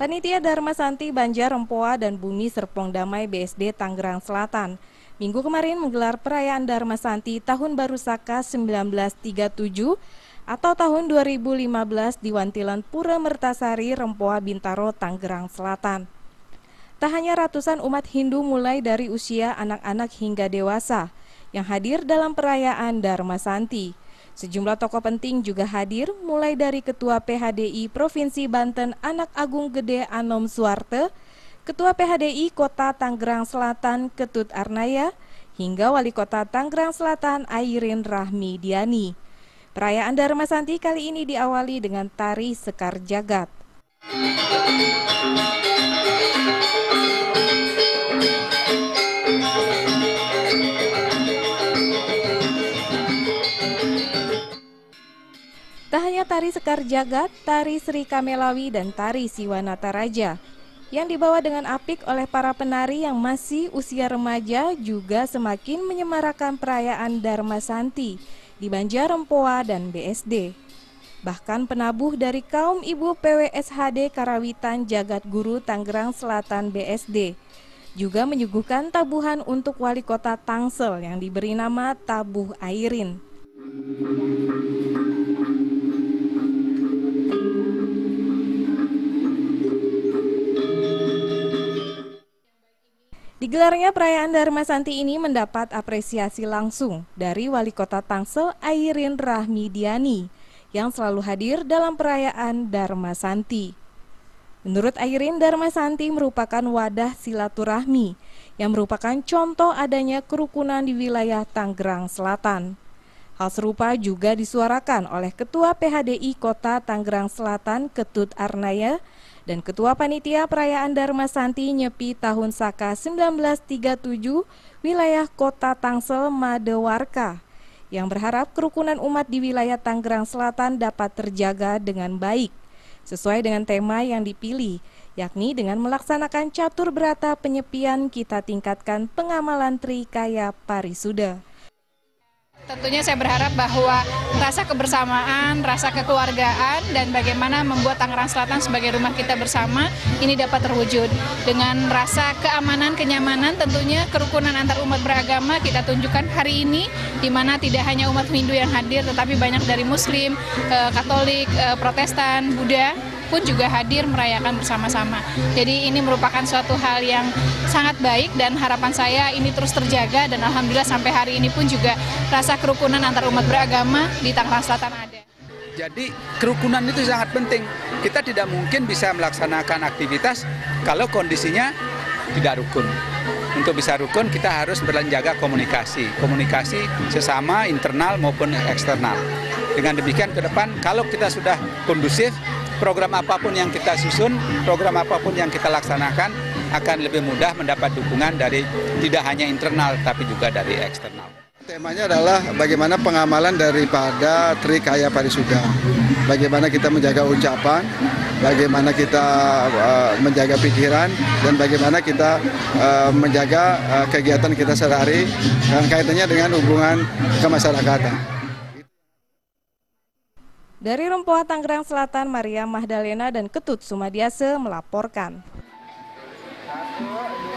Panitia Dharma Santi Banjar Rempoa dan Bumi Serpong Damai BSD Tangerang Selatan Minggu kemarin menggelar perayaan Dharma Santi Tahun Baru Saka 1937 atau tahun 2015 di Wantilan Pura Mertasari, Rempoa, Bintaro, Tangerang Selatan. Tak hanya ratusan umat Hindu mulai dari usia anak-anak hingga dewasa yang hadir dalam perayaan Dharma Santi. Sejumlah tokoh penting juga hadir, mulai dari Ketua PHDI Provinsi Banten Anak Agung Gede Anom Suarte, Ketua PHDI Kota Tangerang Selatan Ketut Arnaya, hingga Wali Kota Tangerang Selatan Airin Rahmidiani. Perayaan Dharma Santi kali ini diawali dengan tari Sekar Jagat. Tak hanya tari Sekar Jagat, tari Sri Kamelawi dan tari Siwanata Raja yang dibawa dengan apik oleh para penari yang masih usia remaja juga semakin menyemarakan perayaan Dharma Santi di Banjar Rempoa dan BSD. Bahkan penabuh dari kaum ibu PWSHD Karawitan Jagat Guru Tangerang Selatan BSD juga menyuguhkan tabuhan untuk Wali Kota Tangsel yang diberi nama Tabuh Airin. Digelarnya perayaan Dharma Santi ini mendapat apresiasi langsung dari Wali Kota Tangsel Airin Rahmidiani yang selalu hadir dalam perayaan Dharma Santi. Menurut Airin, Dharma Santi merupakan wadah silaturahmi yang merupakan contoh adanya kerukunan di wilayah Tangerang Selatan. Hal serupa juga disuarakan oleh Ketua PHDI Kota Tangerang Selatan Ketut Arnaya dan Ketua Panitia Perayaan Dharma Santi Nyepi Tahun Saka 1937 wilayah Kota Tangsel Madewarka yang berharap kerukunan umat di wilayah Tangerang Selatan dapat terjaga dengan baik sesuai dengan tema yang dipilih, yakni dengan melaksanakan catur berata penyepian kita tingkatkan pengamalan Trikaya Parisuda. Tentunya saya berharap bahwa rasa kebersamaan, rasa kekeluargaan, dan bagaimana membuat Tangerang Selatan sebagai rumah kita bersama ini dapat terwujud. Dengan rasa keamanan, kenyamanan, tentunya kerukunan antar umat beragama kita tunjukkan hari ini, di mana tidak hanya umat Hindu yang hadir, tetapi banyak dari Muslim, Katolik, Protestan, Buddha pun juga hadir merayakan bersama-sama. Jadi ini merupakan suatu hal yang sangat baik dan harapan saya ini terus terjaga dan alhamdulillah sampai hari ini pun juga rasa kerukunan antar umat beragama di Tangerang Selatan ada. Jadi kerukunan itu sangat penting. Kita tidak mungkin bisa melaksanakan aktivitas kalau kondisinya tidak rukun. Untuk bisa rukun kita harus menjaga komunikasi sesama internal maupun eksternal. Dengan demikian ke depan kalau kita sudah kondusif, program apapun yang kita susun, program apapun yang kita laksanakan akan lebih mudah mendapat dukungan dari tidak hanya internal tapi juga dari eksternal. Temanya adalah bagaimana pengamalan daripada Trikaya Parisuda. Bagaimana kita menjaga ucapan, bagaimana kita menjaga pikiran, dan bagaimana kita menjaga kegiatan kita sehari-hari dan kaitannya dengan hubungan kemasyarakatan. Dari Rempoa, Tangerang Selatan, Maria Magdalena dan Ketut Sumadiase melaporkan. 1, 2